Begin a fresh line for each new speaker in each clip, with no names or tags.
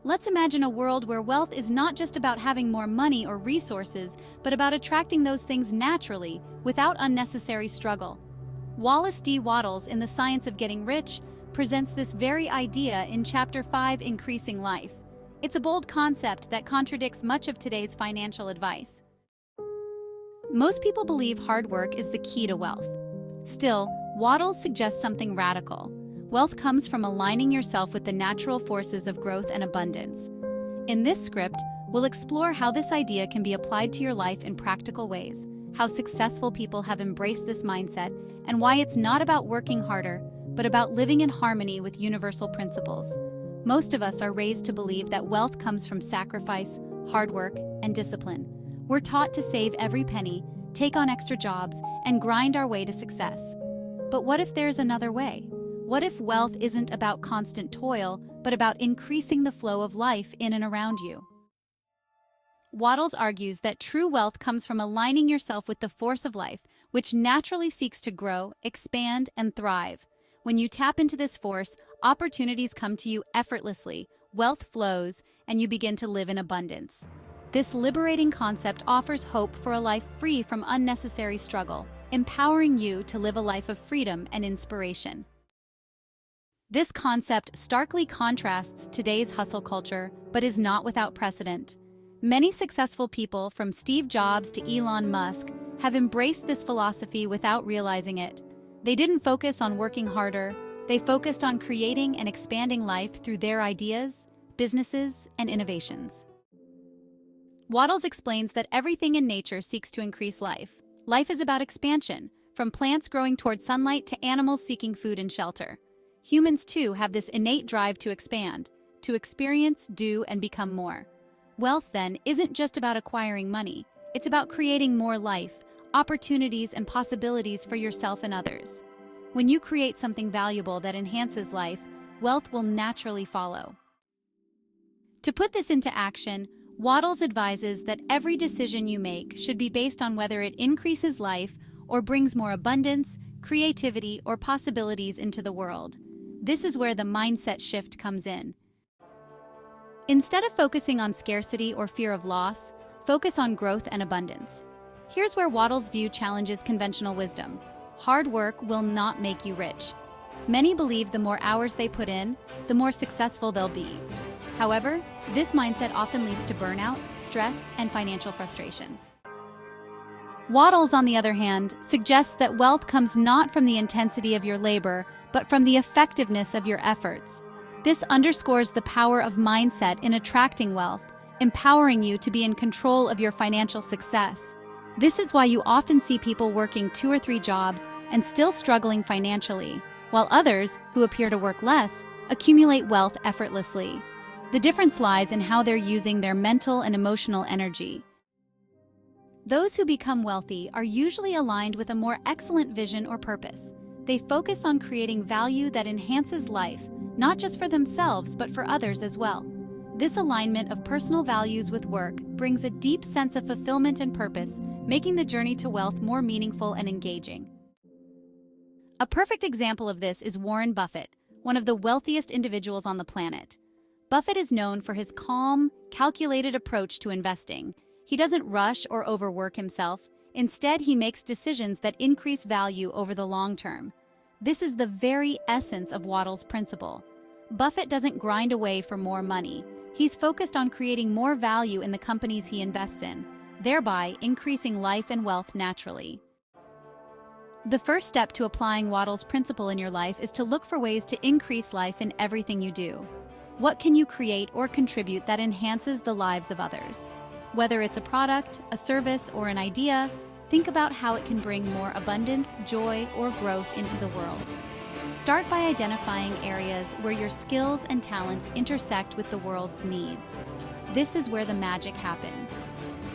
Let's imagine a world where wealth is not just about having more money or resources, but about attracting those things naturally, without unnecessary struggle. Wallace D. Wattles in The Science of Getting Rich presents this very idea in Chapter 5, Increasing Life. It's a bold concept that contradicts much of today's financial advice. Most people believe hard work is the key to wealth. Still, Wattles suggests something radical. Wealth comes from aligning yourself with the natural forces of growth and abundance. In this script, we'll explore how this idea can be applied to your life in practical ways, how successful people have embraced this mindset, and why it's not about working harder, but about living in harmony with universal principles. Most of us are raised to believe that wealth comes from sacrifice, hard work, and discipline. We're taught to save every penny, take on extra jobs, and grind our way to success. But what if there's another way? What if wealth isn't about constant toil, but about increasing the flow of life in and around you? Wattles argues that true wealth comes from aligning yourself with the force of life, which naturally seeks to grow, expand, and thrive. When you tap into this force, opportunities come to you effortlessly, wealth flows, and you begin to live in abundance. This liberating concept offers hope for a life free from unnecessary struggle, empowering you to live a life of freedom and inspiration. This concept starkly contrasts today's hustle culture, but is not without precedent. Many successful people, from Steve Jobs to Elon Musk, have embraced this philosophy without realizing it. They didn't focus on working harder, they focused on creating and expanding life through their ideas, businesses, and innovations. Wattles explains that everything in nature seeks to increase life. Life is about expansion, from plants growing toward sunlight to animals seeking food and shelter. Humans, too, have this innate drive to expand, to experience, do, and become more. Wealth, then, isn't just about acquiring money. It's about creating more life, opportunities, and possibilities for yourself and others. When you create something valuable that enhances life, wealth will naturally follow. To put this into action, Wattles advises that every decision you make should be based on whether it increases life or brings more abundance, creativity, or possibilities into the world. This is where the mindset shift comes in. Instead of focusing on scarcity or fear of loss, focus on growth and abundance. Here's where Wattles' view challenges conventional wisdom. Hard work will not make you rich. Many believe the more hours they put in, the more successful they'll be. However, this mindset often leads to burnout, stress, and financial frustration. Wattles, on the other hand, suggests that wealth comes not from the intensity of your labor, but from the effectiveness of your efforts. This underscores the power of mindset in attracting wealth, empowering you to be in control of your financial success. This is why you often see people working 2 or 3 jobs and still struggling financially, while others, who appear to work less, accumulate wealth effortlessly. The difference lies in how they're using their mental and emotional energy. Those who become wealthy are usually aligned with a more excellent vision or purpose. They focus on creating value that enhances life, not just for themselves, but for others as well. This alignment of personal values with work brings a deep sense of fulfillment and purpose, making the journey to wealth more meaningful and engaging. A perfect example of this is Warren Buffett, one of the wealthiest individuals on the planet. Buffett is known for his calm, calculated approach to investing. He doesn't rush or overwork himself. Instead, he makes decisions that increase value over the long term. This is the very essence of Wattles' principle. Buffett doesn't grind away for more money. He's focused on creating more value in the companies he invests in, thereby increasing life and wealth naturally. The first step to applying Wattles' principle in your life is to look for ways to increase life in everything you do. What can you create or contribute that enhances the lives of others? Whether it's a product, a service, or an idea, think about how it can bring more abundance, joy, or growth into the world. Start by identifying areas where your skills and talents intersect with the world's needs. This is where the magic happens.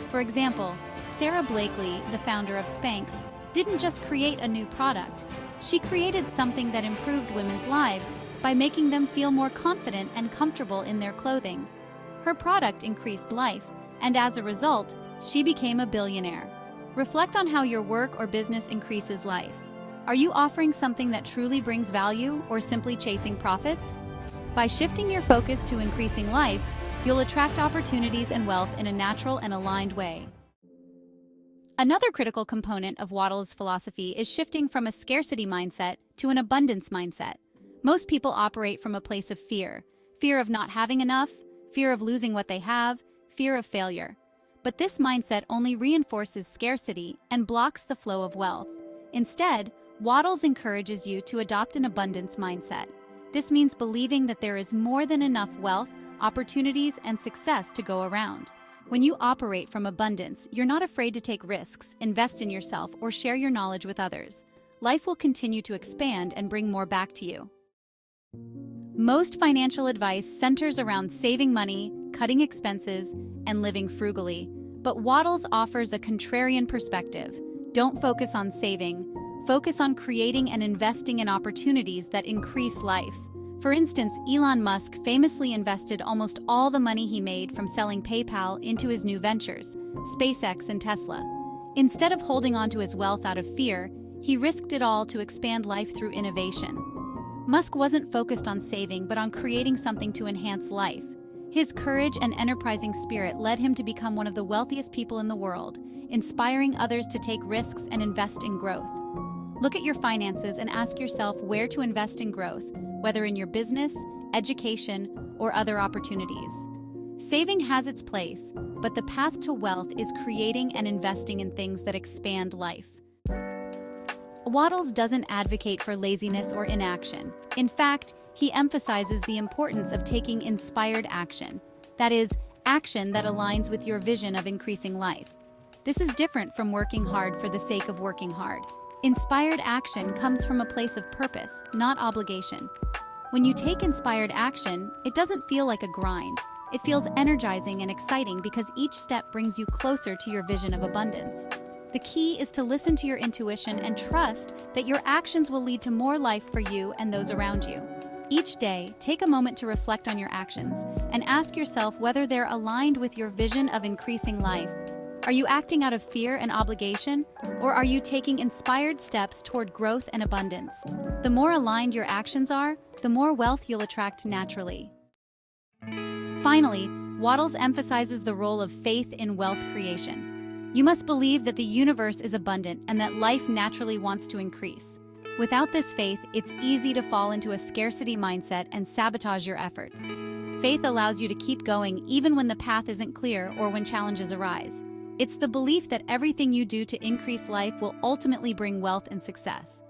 For example, Sarah Blakely, the founder of Spanx, didn't just create a new product. She created something that improved women's lives by making them feel more confident and comfortable in their clothing. Her product increased life, and as a result, she became a billionaire. Reflect on how your work or business increases life. Are you offering something that truly brings value or simply chasing profits? By shifting your focus to increasing life, you'll attract opportunities and wealth in a natural and aligned way. Another critical component of Wattles' philosophy is shifting from a scarcity mindset to an abundance mindset. Most people operate from a place of fear. Fear of not having enough, fear of losing what they have, fear of failure. But this mindset only reinforces scarcity and blocks the flow of wealth. Instead, Wattles encourages you to adopt an abundance mindset. This means believing that there is more than enough wealth, opportunities, and success to go around. When you operate from abundance, you're not afraid to take risks, invest in yourself, or share your knowledge with others. Life will continue to expand and bring more back to you. Most financial advice centers around saving money, cutting expenses, and living frugally. But Wattles offers a contrarian perspective. Don't focus on saving. Focus on creating and investing in opportunities that increase life. For instance, Elon Musk famously invested almost all the money he made from selling PayPal into his new ventures, SpaceX and Tesla. Instead of holding on to his wealth out of fear, he risked it all to expand life through innovation. Musk wasn't focused on saving, but on creating something to enhance life. His courage and enterprising spirit led him to become one of the wealthiest people in the world, inspiring others to take risks and invest in growth. Look at your finances and ask yourself where to invest in growth, whether in your business, education, or other opportunities. Saving has its place, but the path to wealth is creating and investing in things that expand life. Wattles doesn't advocate for laziness or inaction. In fact, he emphasizes the importance of taking inspired action. That is, action that aligns with your vision of increasing life. This is different from working hard for the sake of working hard. Inspired action comes from a place of purpose, not obligation. When you take inspired action, it doesn't feel like a grind. It feels energizing and exciting because each step brings you closer to your vision of abundance. The key is to listen to your intuition and trust that your actions will lead to more life for you and those around you. Each day, take a moment to reflect on your actions and ask yourself whether they're aligned with your vision of increasing life. Are you acting out of fear and obligation, or are you taking inspired steps toward growth and abundance? The more aligned your actions are, the more wealth you'll attract naturally. Finally, Wattles emphasizes the role of faith in wealth creation. You must believe that the universe is abundant and that life naturally wants to increase. Without this faith, it's easy to fall into a scarcity mindset and sabotage your efforts. Faith allows you to keep going even when the path isn't clear or when challenges arise. It's the belief that everything you do to increase life will ultimately bring wealth and success.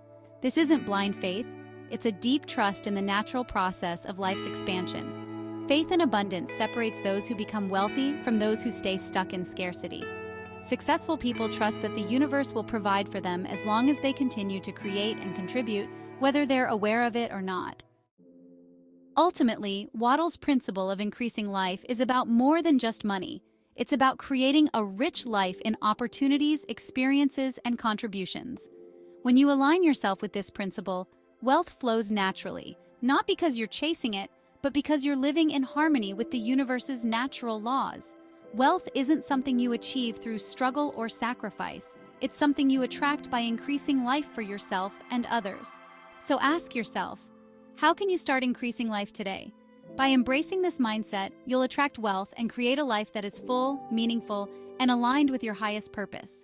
This isn't blind faith, it's a deep trust in the natural process of life's expansion. Faith in abundance separates those who become wealthy from those who stay stuck in scarcity. Successful people trust that the universe will provide for them as long as they continue to create and contribute, whether they're aware of it or not. Ultimately, Wattles' principle of increasing life is about more than just money. It's about creating a rich life in opportunities, experiences, and contributions. When you align yourself with this principle, wealth flows naturally, not because you're chasing it, but because you're living in harmony with the universe's natural laws. Wealth isn't something you achieve through struggle or sacrifice. It's something you attract by increasing life for yourself and others. So ask yourself, how can you start increasing life today? By embracing this mindset, you'll attract wealth and create a life that is full, meaningful, and aligned with your highest purpose.